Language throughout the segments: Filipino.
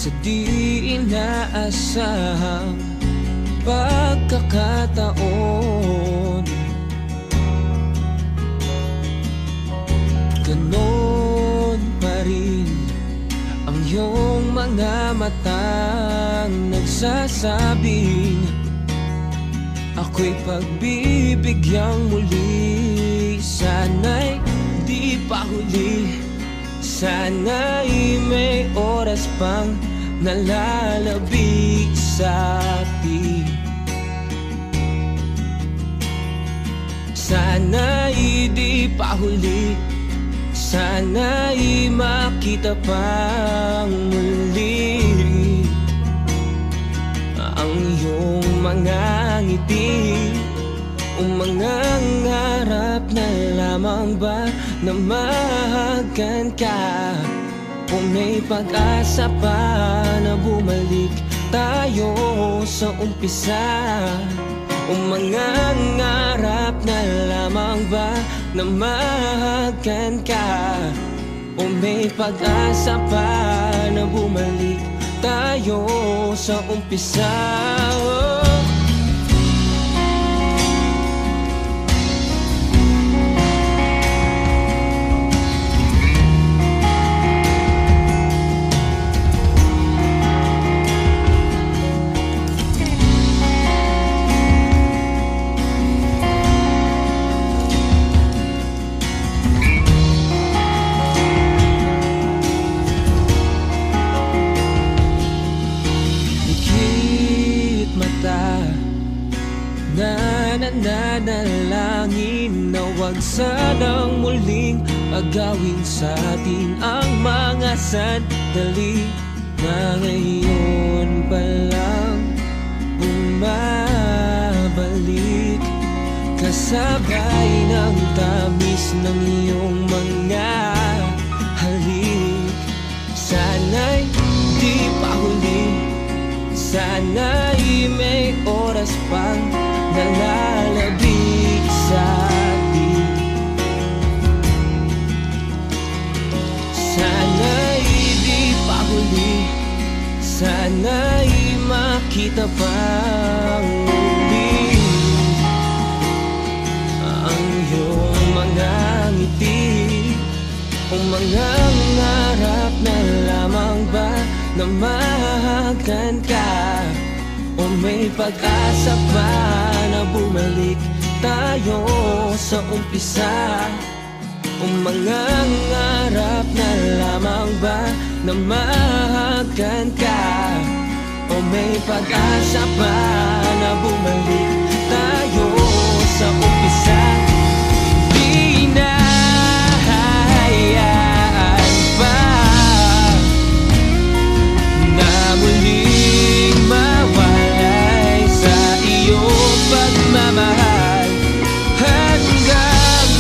sa di inaasahang pagkakataon. Ganon pa rin ang iyong mga matang nagsasabing ako'y pagbibigyang muli. Sana'y di pa huli, sana'y may oras pang nalalabi sa atin. Sana'y di pa huli, sana'y makita pang muli ang iyong mga ngiti. Umangangarap na lamang ba na mahagan ka? O may pag-asa pa na bumalik tayo sa umpisa? Umangangarap na lamang ba na mahagan ka? O may pag-asa pa na bumalik tayo sa umpisa? Nananalangin na wag sanang muling agawin sa atin ang mga sandali na ngayon pa lang bumabalik, kasabay ng tamis ng iyong mga halik. Sana'y di pa huli, sana'y may oras pang nalalabig sa atin. Sana'y di pa huli, sana'y makita pang muli ang iyong mga ngiti. Umangangarap na lamang ba na mahagan ka? O may pag-asa pa na bumalik tayo sa umpisa? Umangangarap na lamang ba na mahagan ka? O may pag-asa pa na bumalik tayo sa umpisa? Di na hayaan pa na muling mawalay sa iyong pagmamahal, hanggang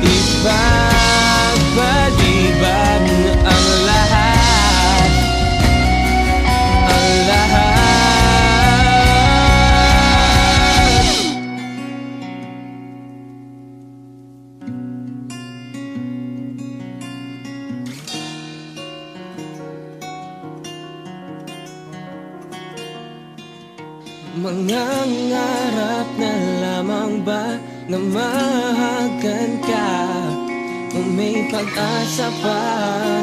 ipagpaliban ang lahat, ang lahat. Mangangarap na lamang ba na mahagan ka? O may pag-asa pa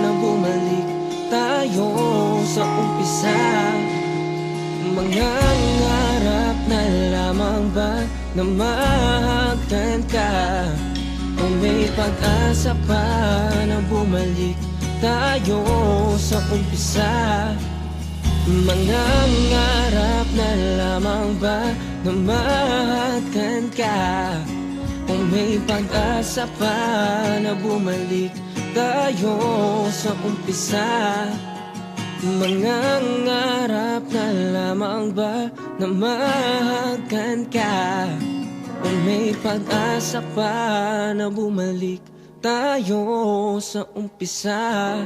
na bumalik tayo sa umpisa? Mangangarap na lamang ba na mahagan ka? O may pag-asa pa na bumalik tayo sa umpisa? Mangangarap na lamang ba na mahagan ka? O may pag-asa pa na bumalik tayo sa umpisa? Mangangarap na lamang ba na mahagan ka? O may pag-asa pa na bumalik tayo sa umpisa?